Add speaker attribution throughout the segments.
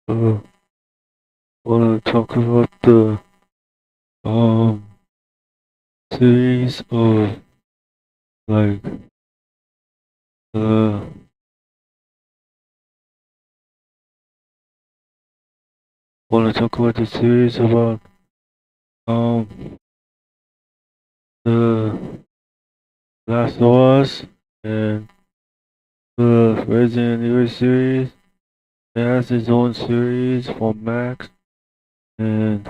Speaker 1: uh, wanna talk about the um series of like uh wanna talk about the series about um the Last of Us and the Resident Evil series. It has its own series for Max, and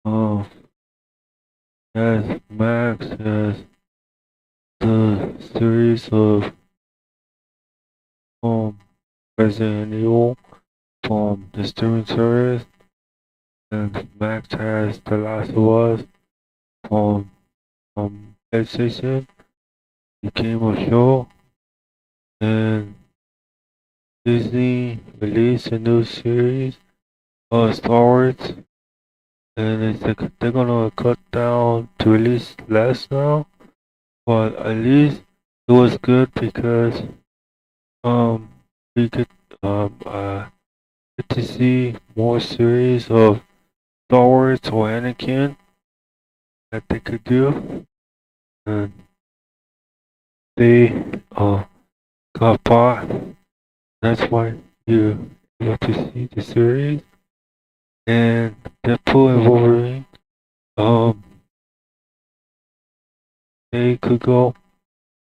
Speaker 1: um has Max has the series of um Resident Evil from the streaming service, and Max has The Last of Us from PlayStation. It became a show, and Disney released a new series of Star Wars, and it's like they're gonna cut down to release less now, but at least it was good because um we could get to see more series of Star Wars or Anakin that they could do, and they got bought. That's why you got to see the series. And Deadpool and Wolverine, um, they could go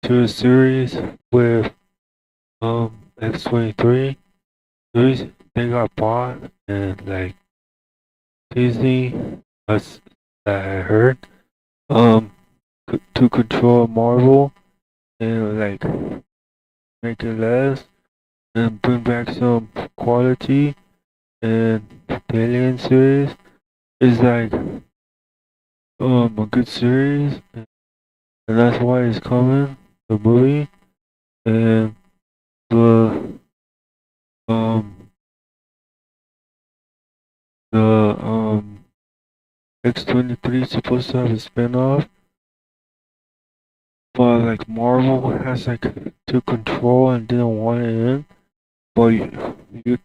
Speaker 1: to a series with X-23. They got bought, and like Disney, as I heard, um, to control Marvel and like make it less and bring back some quality. And the Alien series is like a good series, and that's why it's coming. The movie and the um the X-23 is supposed to have a spin-off, but like Marvel has like took control and didn't want it in. But you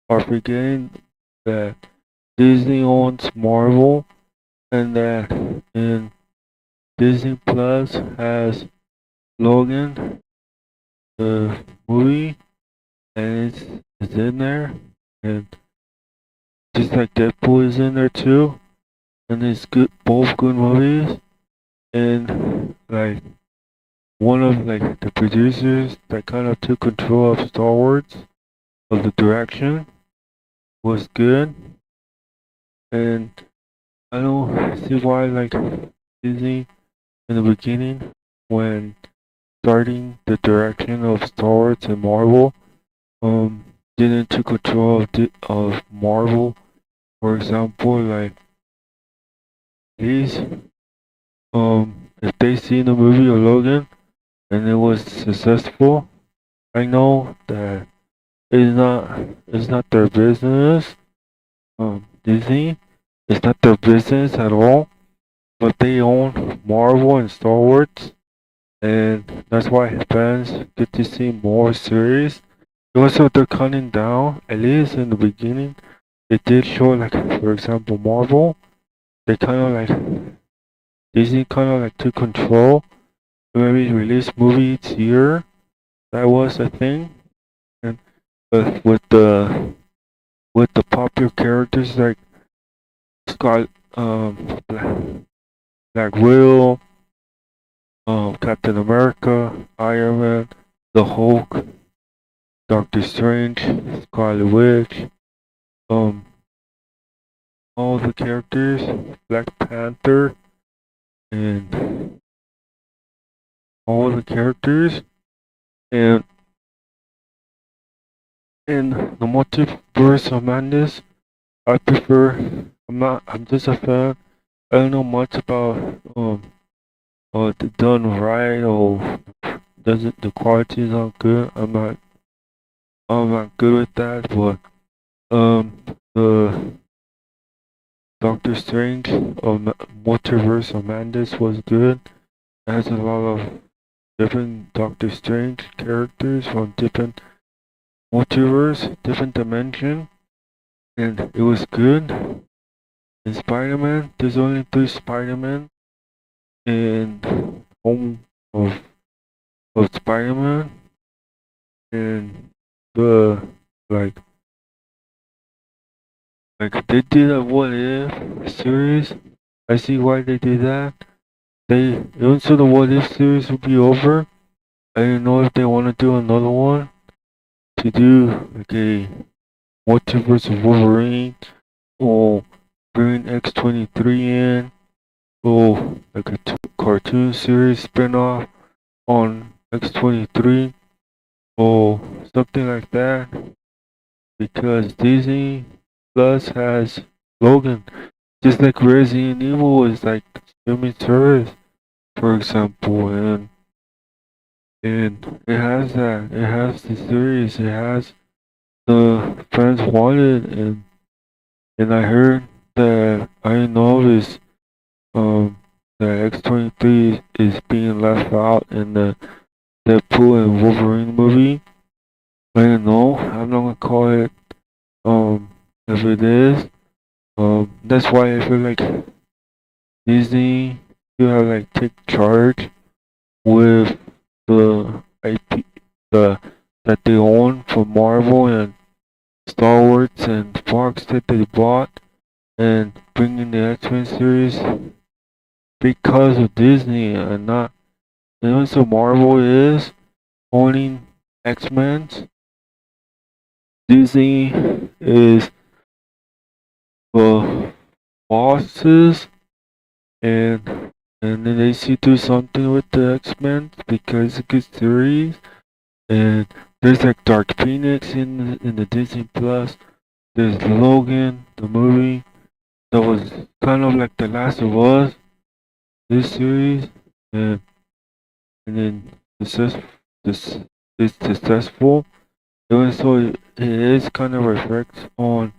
Speaker 1: are forgetting that Disney owns Marvel, and that in Disney Plus has Logan, the movie, and it's in there, and just like Deadpool is in there too, and it's good, both good movies, and like one of like the producers that kind of took control of Star Wars, of the direction, was good, and I don't see why like Disney in the beginning when starting the direction of Star Wars and Marvel, um, didn't take control of Marvel. For example, like these, if they see the movie of Logan and it was successful, I know that it's not their business. Disney, it's not their business at all. But they own Marvel and Star Wars, and that's why fans get to see more series. Also, they're cutting down. At least in the beginning, they did show like, for example, Marvel. They kind of like Disney kind of like took control. Maybe release movie each year. That was a thing, and with the popular characters like Scott, Black Widow, Captain America, Iron Man, the Hulk, Doctor Strange, Scarlet Witch, um, all the characters, Black Panther, and all the characters, and in the Multiverse of Madness, I prefer. I'm just a fan. I don't know much about the done right or doesn't the quality is not good. I'm not good with that, but the Doctor Strange of Multiverse of Madness was good. It has a lot of different Doctor Strange characters from different multiverse, different dimension, and it was good. In Spider-Man, there's only three Spider-Man in Home of Spider-Man, and the like they did a what if series. I see why they did that. They even so the what if series will be over. I don't know if they want to do another one to do like a multiverse of Wolverine or bring X-23 in or like a cartoon series spin-off on X-23 or something like that because Disney Plus has Logan. Just like Resident Evil is like streaming service, for example, and it has that. It has the series. It has the fans wanted, and I heard that I know is that X-23 is being left out in the Deadpool and Wolverine movie. I don't know. I'm not gonna call it if it is. That's why I feel like Disney should have like take charge with the IP the that they own from Marvel and Star Wars and Fox that they bought and bringing the X-Men series because of Disney and not and also Marvel is owning X-Men. Disney is the bosses and then they should do something with the X-Men because it's a good series and there's like Dark Phoenix in the Disney Plus. There's Logan, the movie that was kind of like The Last of Us, this series, and and then success, this is successful. Even so, it is kind of reflects on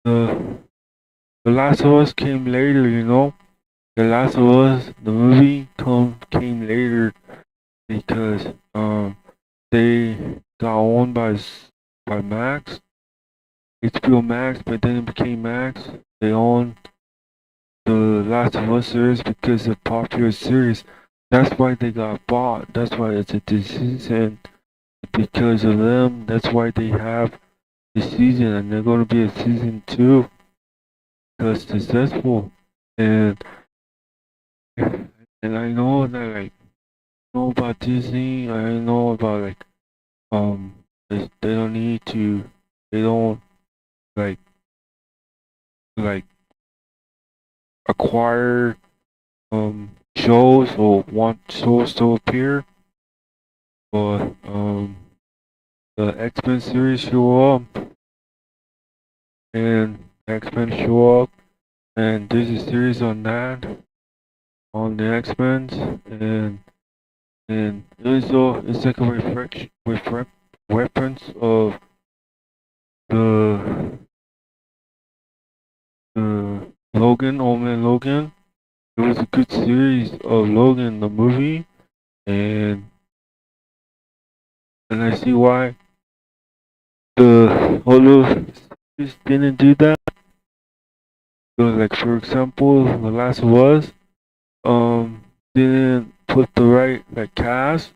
Speaker 1: the The Last of Us came later, you know. The Last of Us, the movie, came later because they got owned by Max, HBO Max, but then it became Max. They owned the Last of Us series because of popular series. That's why they got bought. That's why it's a disease, and because of them, that's why they have the season, and they're gonna be a season two because successful. And and I know that like know about Disney. I know about like they don't need to. They don't like like acquire shows or want shows to appear, but the X-Men series show up and X-Men show up and there's a series on that on the X-Men and also it's like a reference of the Logan, Old Man Logan. It was a good series of Logan the movie and I see why the Hulu series didn't do that. So like for example, The Last of Us didn't put the right like cast.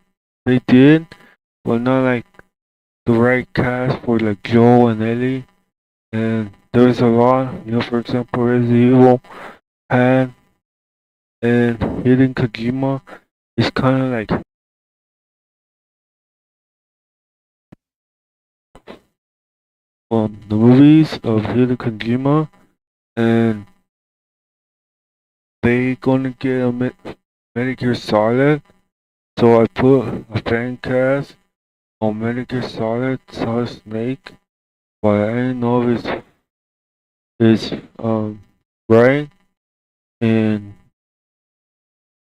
Speaker 1: They did, but not like the right cast for like Joel and Ellie. And there was a lot, you know, for example, Resident Evil had and Hidden Kojima is kind of like the movies of Hidden Kojima, and they gonna get a Medicare Solid. So I put a fan cast on Medicare Solid, Solid Snake, but I didn't know if it's right. And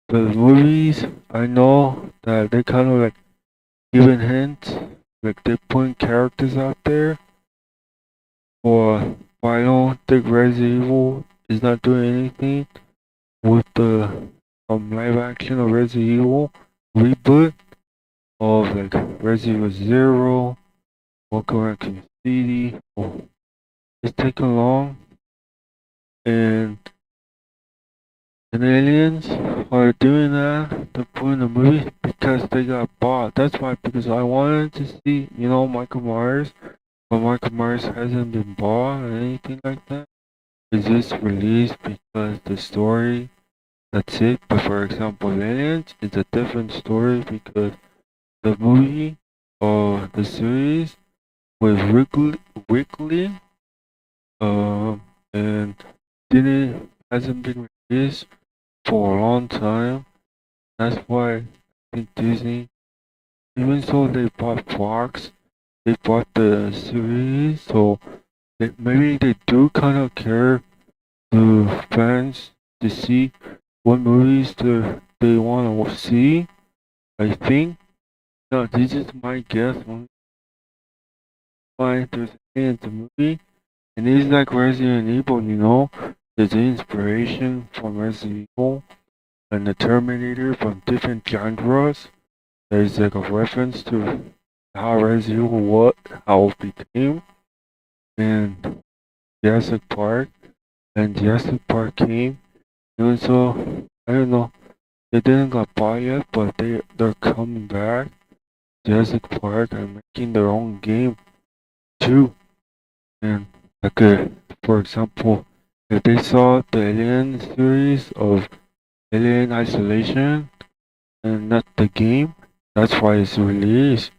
Speaker 1: the movies, I know that they kind of like giving hints, like they're putting characters out there. Or I don't think Resident Evil is not doing anything with the live action of Resident Evil reboot of like Resident Evil Zero walk around Kansas City, or just take along. And aliens are doing that. They're putting the movie because they got bought. That's why, because I wanted to see, Michael Myers, but Michael Myers hasn't been bought or anything like that. It's just released because the story, that's it. But for example, Aliens is a different story because the movie or the series with Wrigley, um, and didn't hasn't been released for a long time. That's why I think Disney, even though they bought Fox, they bought the series, so maybe they do kind of care to fans to see what movies they want to see. I think. No, this is my guess on why there's in the movie. And it's like Resident Evil, there's inspiration from Resident Evil and the Terminator from different genres. There's like a reference to how Resident Evil how it became, and Jurassic Park, and Jurassic Park came. Even so, I don't know, they didn't got bought yet, but they're coming back. Jurassic Park are making their own game too, and like for example, if they saw the Alien series of Alien Isolation and not the game, that's why it's released.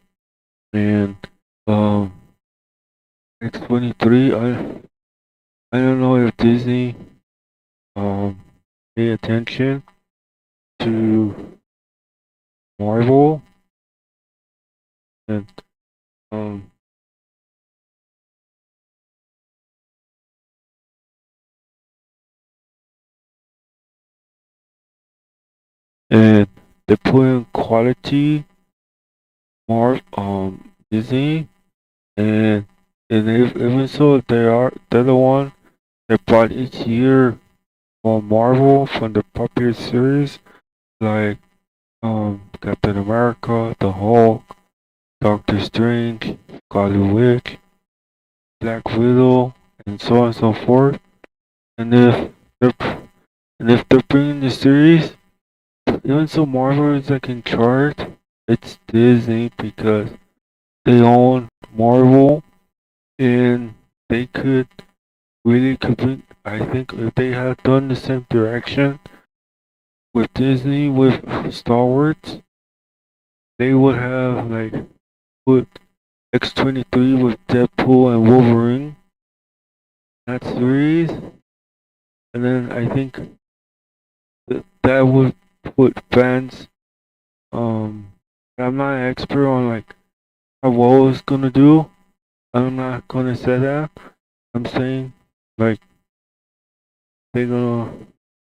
Speaker 1: And um, X-23, I don't know if Disney um pay attention to Marvel and um and they put in quality more Disney, and even so they're the one that brought each year more Marvel from the popular series like Captain America, the Hulk, Doctor Strange, Scarlet Witch, Black Widow, and so on and so forth. And they're if they're bringing the series, even so Marvel is like in charge, it's Disney because they own Marvel, and they could bring. I think if they had done the same direction with Disney with Star Wars, they would have like put X-23 with Deadpool and Wolverine that series, and then I think that would put fans. Um, I'm not an expert on like how well it's gonna do. I'm not gonna say that. I'm saying like they're gonna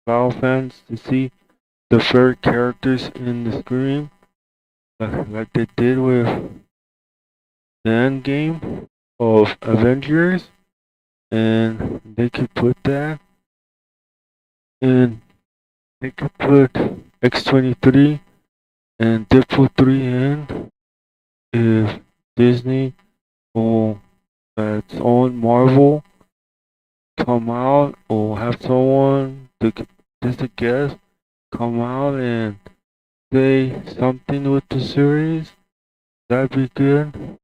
Speaker 1: allow fans to see the favorite characters in the screen, like they did with the end game of Avengers, and they could put that, and they could put X-23 and Deadpool 3 in if Disney or its own Marvel come out or have someone just a guest come out and say something with the series. That'd be good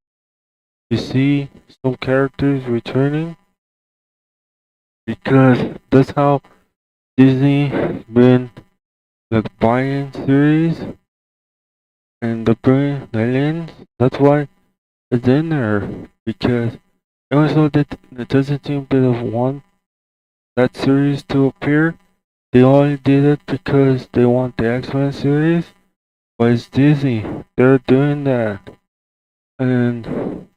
Speaker 1: to see some characters returning because that's how Disney been like buying series and the bringing aliens. That's why it's in there because even though that it doesn't seem they want that series to appear, they only did it because they want the X-Men series. But it's Disney. They're doing that. And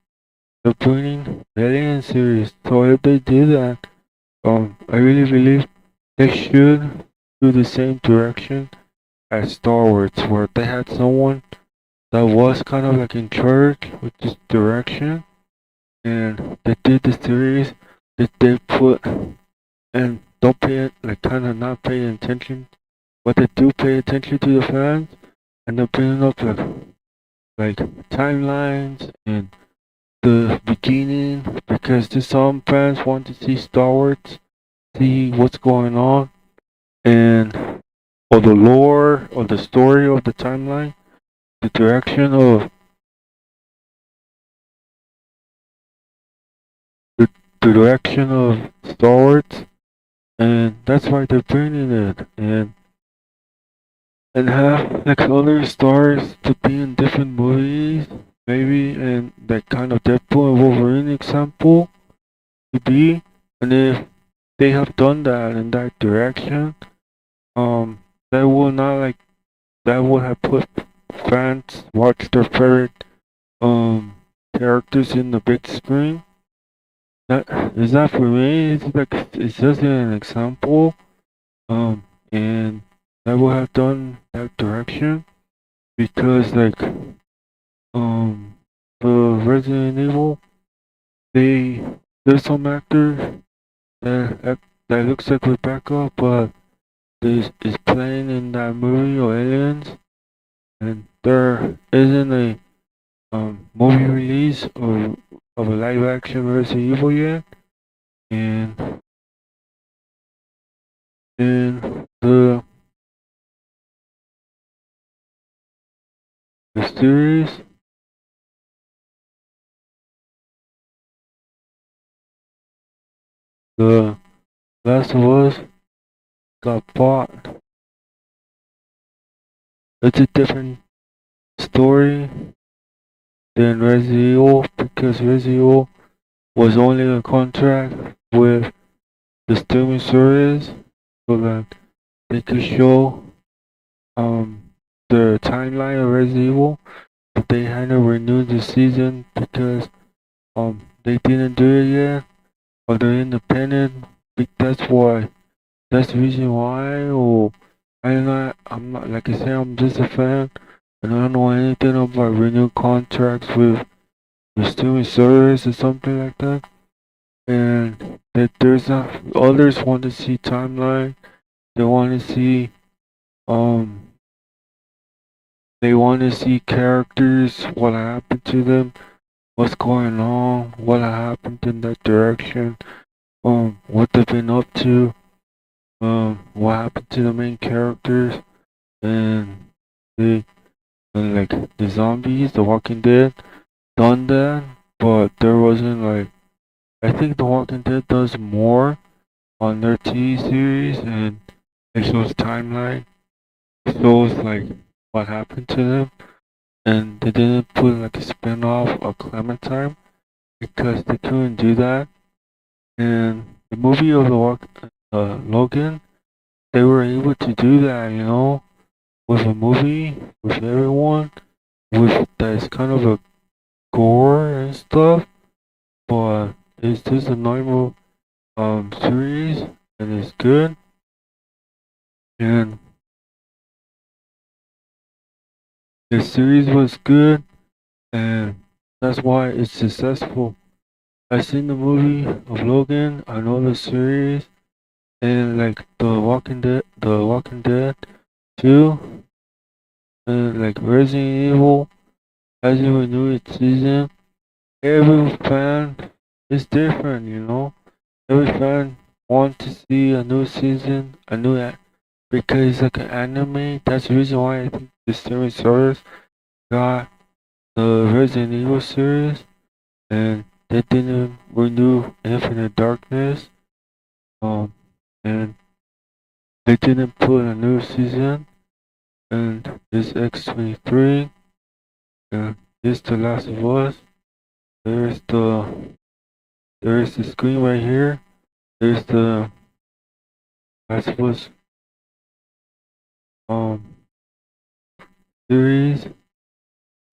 Speaker 1: they're bringing the Alien series. So if they do that, I really believe they should do the same direction as Star Wars, where they had someone that was kind of like in charge with this direction, and they did the series that they put and don't pay it, like kind of not paying attention, but they do pay attention to the fans, and they're bringing up like timelines and the beginning because there's some fans want to see Star Wars, see what's going on, and or the lore or the story of the timeline, the direction of the, the direction of Star Wars, and that's why they're bringing it and have like other stars to be in different movies, maybe, and that kind of Deadpool and Wolverine example to be, and if they have done that in that direction, um, that will not like that would have put fans watch their favorite um characters in the big screen. That is that for me. It's like it's just an example. Um, and I would have done that direction because like um the Resident Evil, they there's some actor that looks like Rebecca, but is playing in that movie or Aliens, and there isn't a movie release of a live action Resident Evil yet, and in the series, the Last of Us got bought. It's a different story than Resident Evil because Resident Evil was only a contract with the streaming service so that they could show um the timeline of Resident Evil, but they hadn't renewed the season because they didn't do it yet, or they're independent. That's why. That's the reason why. Or I'm not. I'm not like I said. I'm just a fan, and I don't know anything about renewed contracts with the streaming service or something like that. And that there's others want to see timeline. They want to see um. They want to see characters, what happened to them, what's going on, what happened in that direction, what they've been up to, what happened to the main characters, and they, and like the zombies, The Walking Dead, done that, but there wasn't like, I think The Walking Dead does more on their TV series, and it shows timeline, it shows like what happened to them, and they didn't put like a spin-off of Clementine because they couldn't do that. And the movie of Logan, they were able to do that, with a movie with everyone, with that's kind of a gore and stuff, but it's just a normal series and it's good, and the series was good, and that's why it's successful. I seen the movie of Logan, I know the series, and like The Walking Dead 2, and like Resident Evil has a renewed season. Every fan is different, Every fan wants to see a new season, because it's like an anime. That's the reason why I think the streaming service got the Resident Evil series, and they didn't renew Infinite Darkness, um, and they didn't put a new season, and this X23, and this The Last of Us. There's the screen right here. There's the Last of Us um series.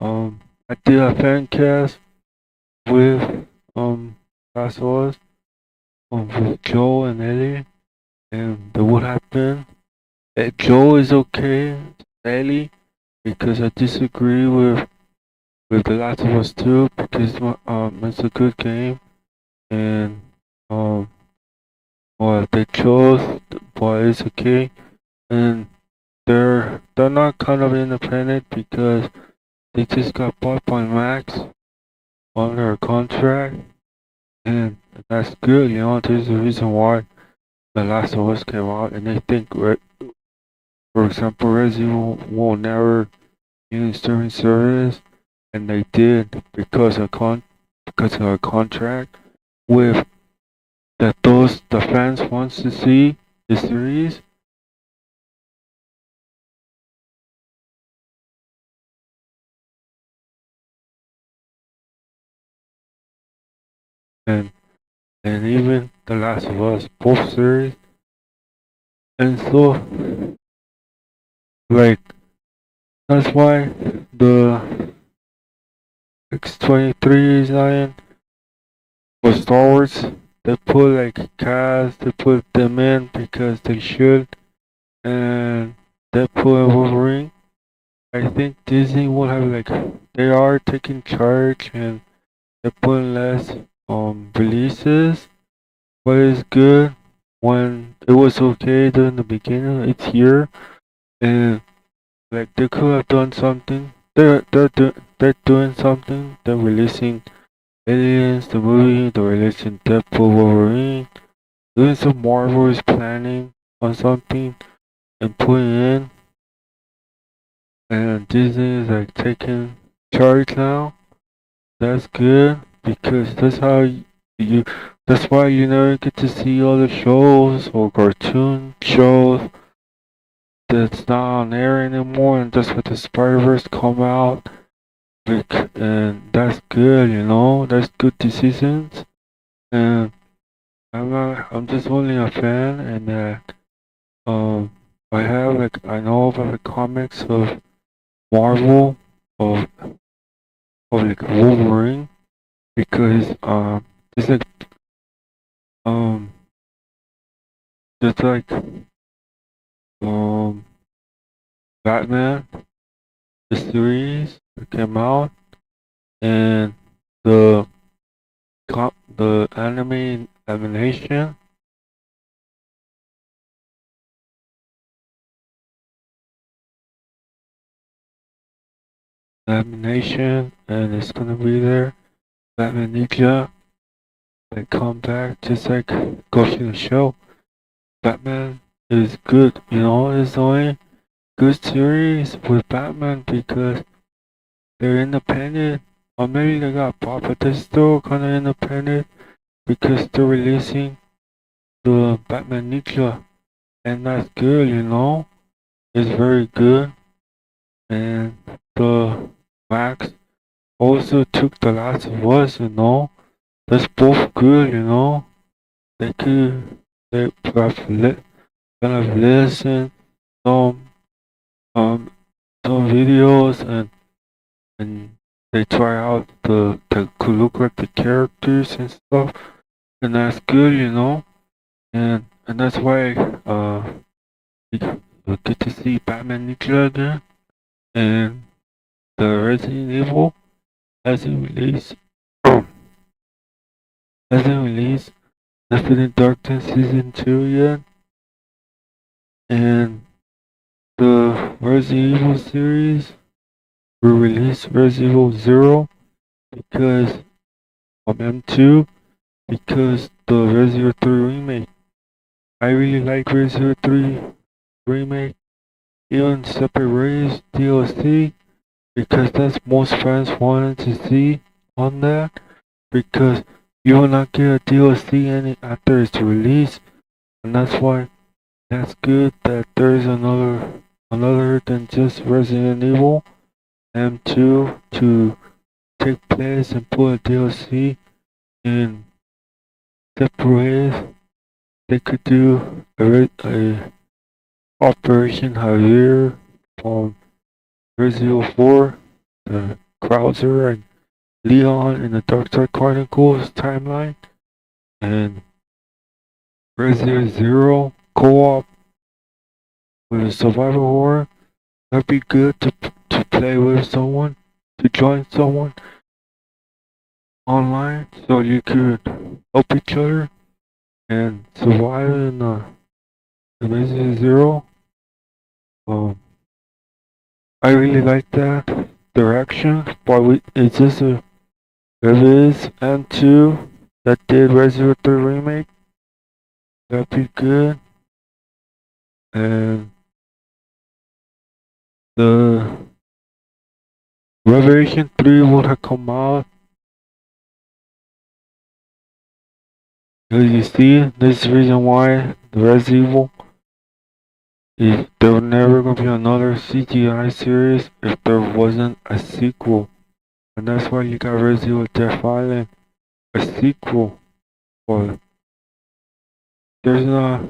Speaker 1: I did a fan cast with Last of Us, with Joe and Ellie, and the what happened. Joe is okay, Ellie, because I disagree with The Last of Us 2 because it's a good game, and um what they chose, but it's okay, and they're not kind of independent because they just got bought by Max, under a contract, and that's good. You know, there's a reason why The Last of Us came out, and they think, for example, Resident Evil will never use streaming service, and they did because of a contract with that those the fans wants to see the series, and even The Last of Us both series, and so like that's why the X-23 is not in for Star Wars. They put like cast, they put them in because they should, and Deadpool and Wolverine. I think Disney will have like they are taking charge and they're putting less releases, but it's good when it was okay during the beginning. It's here and like they could have done something. They're doing something. They're releasing Aliens, the movie. They're releasing Deadpool, Wolverine. Doing some Marvel is planning on something and putting in. And Disney is like taking charge now. That's good because that's how you. That's why you never get to see all the shows or cartoon shows that's not on air anymore, and that's why the Spider-Verse come out. And that's good, you know. That's good decisions. And I'm just only a fan, and um, I know about the comics of Marvel of like Wolverine because it's like um just like um Batman the series that came out and the the anime animation and it's gonna be there. Batman Ninja they come back just like Ghost in the Shell. Batman is good, you know, it's the only good series with Batman because they're independent. Or maybe they got pop, but they're still kind of independent because they're releasing the Batman Ninja, and that's good, you know. It's very good, and the Max also took The Last of Us, you know. That's both good, you know. They could they kind of listen some um some videos and they try out the could look like the characters and stuff, and that's good, you know. And that's why we get to see Batman Ninja again, and the Resident Evil hasn't released hasn't released Infinite Darkness Season 2 yet, and the Resident Evil series will release Resident Evil 0 because of M2 because the Resident Evil 3 remake. I really like Resident Evil 3 remake, even Separate Ways DLC because that's most fans wanted to see on that because you will not get a DLC any after it's released, and that's why that's good that there's another than just Resident Evil M2 to take place and put a DLC in separate ways. They could do a Operation Javier from Resident Evil 4, the Krauser and Leon in the Dark Side Chronicles timeline, and Resident Zero co-op with a survival horror. That'd be good to play with someone, to join someone online, so you could help each other and survive in the Resident Zero. Um, I really like that direction, but it's just It is N2 that did Resident Evil 3 Remake. That'd be good. And the Revelation 3 would have come out. As you see, this is the reason why the Resident Evil is there was never gonna be another CGI series if there wasn't a sequel. And that's why you got Resident Evil Death Island, a sequel. But there's not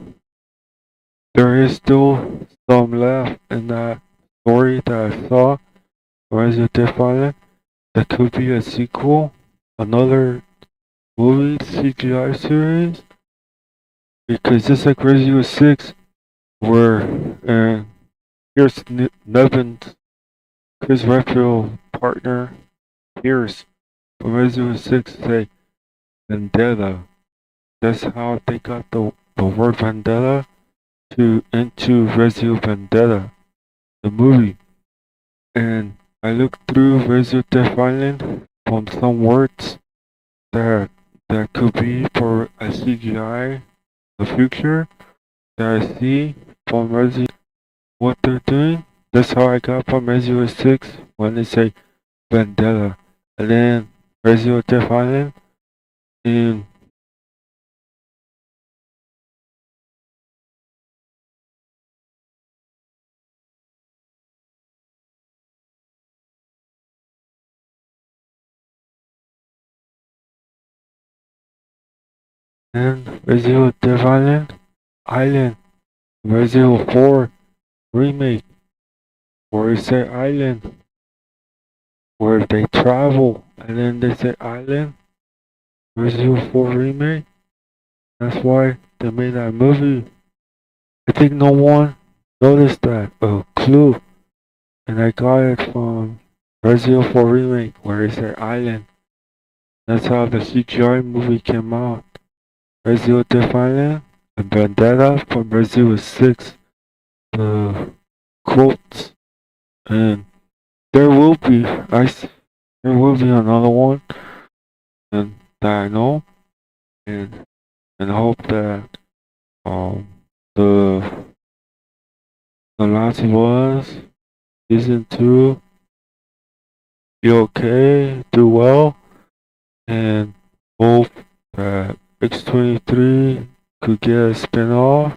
Speaker 1: there is still some left in that story that I saw, Resident Evil Death Island, that could be a sequel, another movie CGI series. Because just like Resident Evil 6, where Pierce Nevins, Chris Redfield partner Pierce from Resident Evil 6 say Vendetta. That's how they got the word Vendetta into Resident Evil Vendetta, the movie. And I looked through Resident Evil Death Island from some words that could be for a CGI the future that I see from Resident what they're doing. That's how I got from Resident Evil 6 when they say Vendetta. And then Resident Evil Death Island and Resident Evil Death Island, Resident Evil 4 remake, where it say island, where they travel, and then they say island, Resident Evil 4 remake. That's why they made that movie. I think no one noticed that clue, and I got it from Resident Evil 4 remake, where it say island. That's how the CGI movie came out. Resident Evil Death Island and Vendetta from Resident Evil 6. The quotes, and there will be there will be another one, and that I know, and and hope that um the the Last of Us season 2 be okay, do well, and hope that X23 could get a spin-off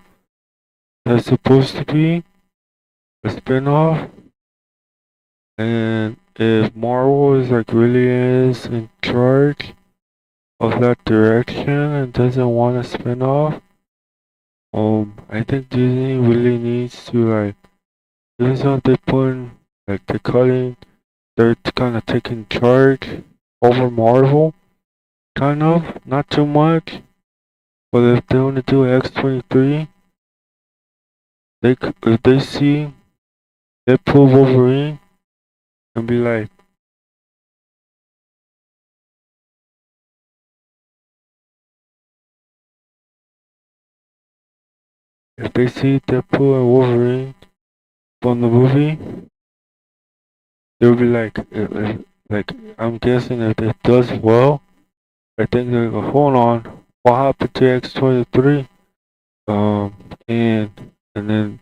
Speaker 1: that's supposed to be a spin-off. And if Marvel is like really is in charge of that direction and doesn't want a spin-off, I think Disney really needs to like this is what they put in, like they're kind of taking charge over Marvel, kind of, not too much, but if they want to do X23, if they see Deadpool Wolverine and be like, if they see Deadpool and Wolverine from the movie, they'll be like I'm guessing if it does well, I think they'll go, hold on, what happened to X23? And then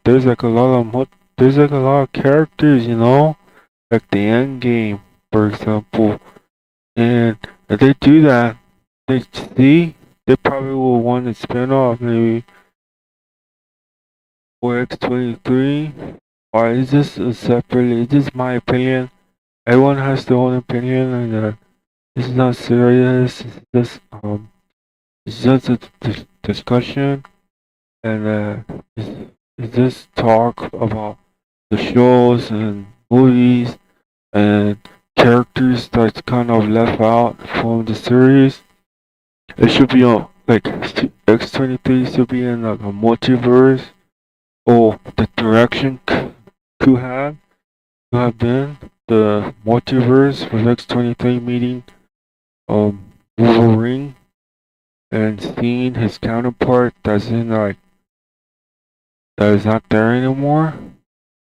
Speaker 1: there's like a lot there's like a lot of characters, like the end game, for example. And if they do that, they probably will want to spin off maybe for X23. Or is this a separate? Is this my opinion? Everyone has their own opinion, and this is not serious. It's just a discussion, and it's just talk about the shows and movies and characters that's kind of left out from the series. It should be on like X23 should be in like a multiverse, or the direction could have been the multiverse with X23 meeting Wolverine and seeing his counterpart that is not there anymore.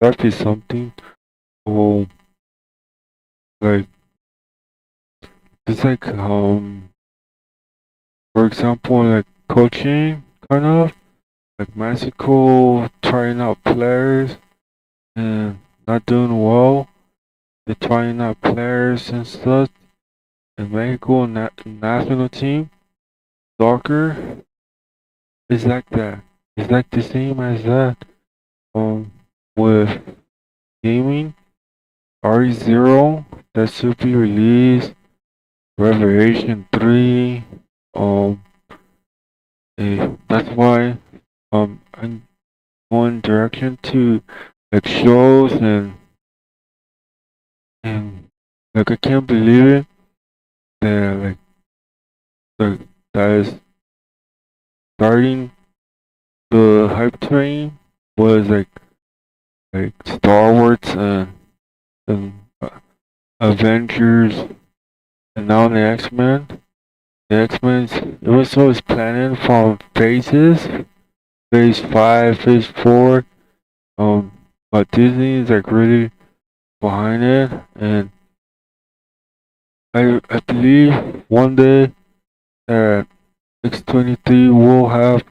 Speaker 1: That'd be something. Well, like it's like for example, like coaching, kind of like Mexico trying out players and not doing well. They're trying out players and stuff. And Mexico national team soccer is like that. It's like the same as that. With gaming, RE0 that should be released. Revelation 3. Um, that's why I'm going direction to like shows and like I can't believe it that like that is starting the hype train was like Star Wars and Avengers and now the X-Men. The X-Men it was always planning from phases, phase 5, phase 4. Um, but Disney is like really behind it, and I believe one day that X23 will have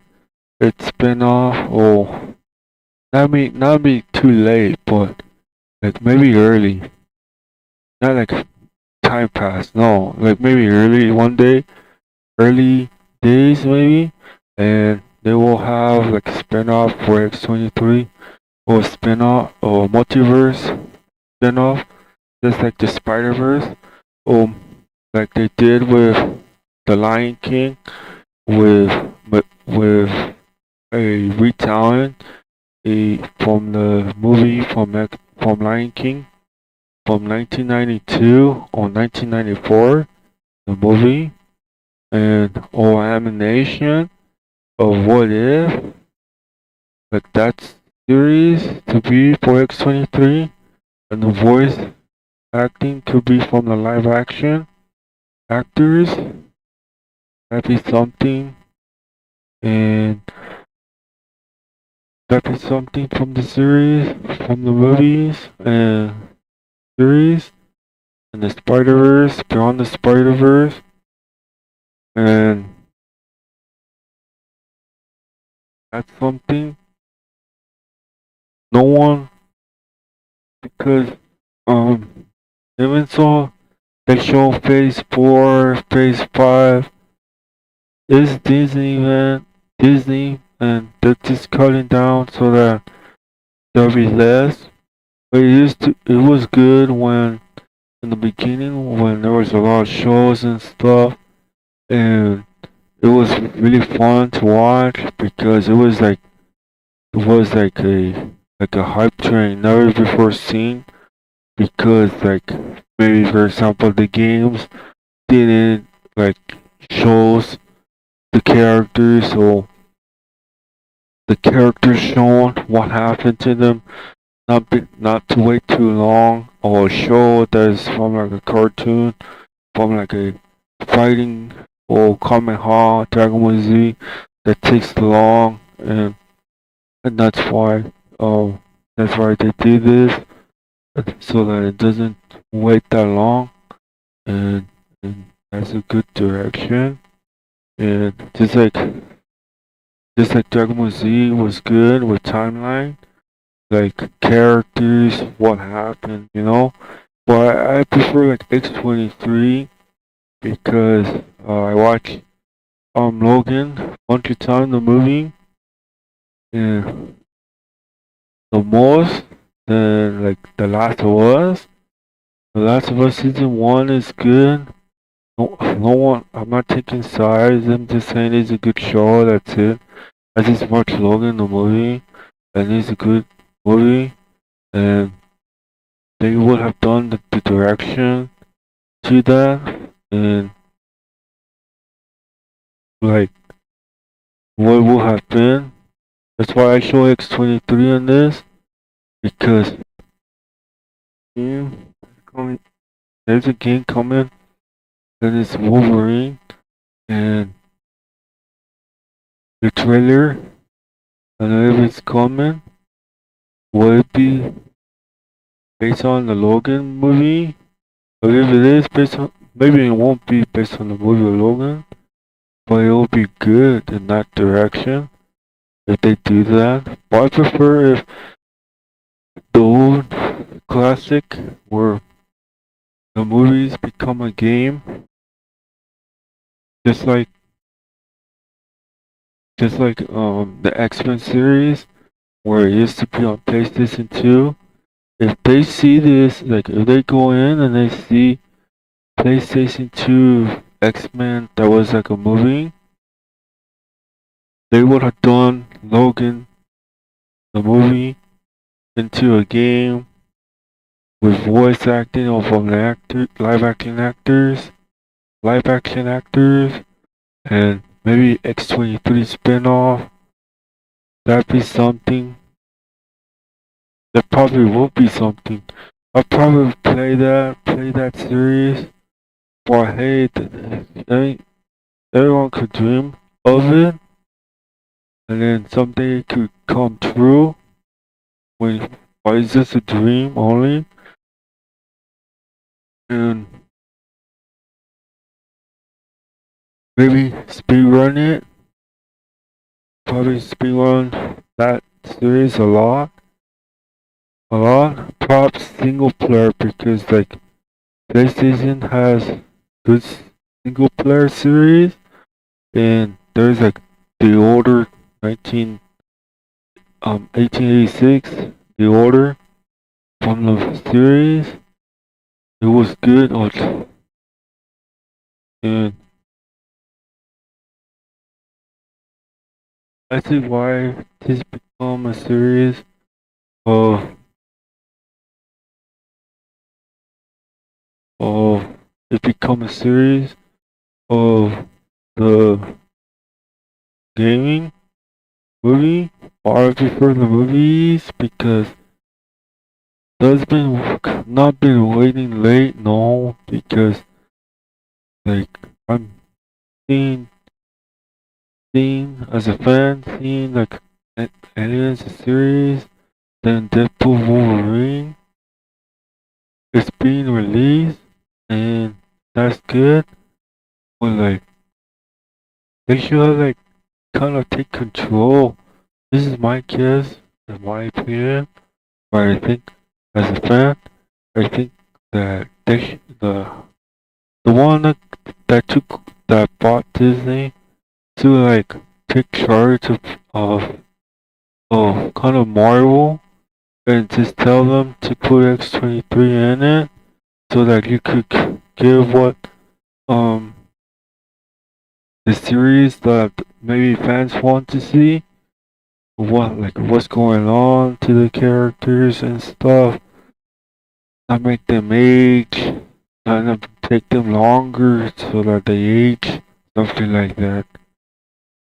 Speaker 1: its spin-off, or not be too late, but like maybe early, not like time pass, no, like maybe early one day, early days maybe, and they will have like a spin-off for X23 or spin-off or multiverse spin-off, just like the Spider-Verse, or like they did with the Lion King with a retelling from the movie from Lion King from 1992 or 1994, the movie, and or animation of What If, like that series to be for X23, and the voice acting to be from the live action actors. That'd be something, and that'd be something from the series, from the movies and series, and the Spider-Verse, Beyond the Spider-Verse, and that's something no one, because um even so they show phase 4, phase 5 is Disney, man, Disney, and they're just cutting down so that there'll be less. But it was good when in the beginning when there was a lot of shows and stuff, and it was really fun to watch because it was like a hype train never before seen, because like maybe for example the games didn't like shows the characters, or the characters shown what happened to them, not to wait too long, or a show that's from like a cartoon, from like a fighting or Kamehameha Dragon Ball Z that takes long, and that's why they do this, so that it doesn't wait that long, and, and that's a good direction. And just like Dragon Ball Z was good with timeline, like characters, what happened, you know. But I prefer like X23 because I watched Logan a bunch of times, the movie, and the most than like The Last of Us. The Last of Us season 1 is good. No one, I'm not taking sides. I'm just saying it's a good show. That's it. I just watched Logan the movie, and it's a good movie. And they would have done the direction to that, and like what would have been. That's why I show X23 on this, because yeah, there's a game coming, and it's Wolverine, and the trailer, and if it's coming, will it be based on the Logan movie? Or if it is based on maybe it won't be based on the movie Logan, but it will be good in that direction if they do that. But I prefer if the old classic where the movies become a game, just like the X-Men series where it used to be on PlayStation 2. If they see this, like if they go in and they see PlayStation 2 X-Men that was like a movie, they would have done Logan, the movie, into a game with voice acting of live action actors, and maybe X-23 spin-off. That'd be something. That probably will be something. I'll probably play that series. But hey, I mean, everyone could dream of it, and then someday it could come true. Why is this a dream only? And maybe speedrun it. Probably speedrun that series a lot. A lot. Perhaps single player because like PlayStation has good single player series, and there's like the older 1886, the order from the series. It was good, and I see why this become a series of of it become a series of the gaming movie. Or I prefer the movies because there's been not been waiting late, no, because like I'm seeing as a fan, seeing like Aliens series, then Deadpool Wolverine is being released, and that's good. But like they should like kind of take control. This is my guess, in my opinion, but I think as a fan, I think that the one that bought Disney to like take charge of kind of Marvel and just tell them to put X-23 in it so that you could give what um the series that maybe fans want to see, what's going on to the characters and stuff, not make them age, not take them longer so that they age, something like that.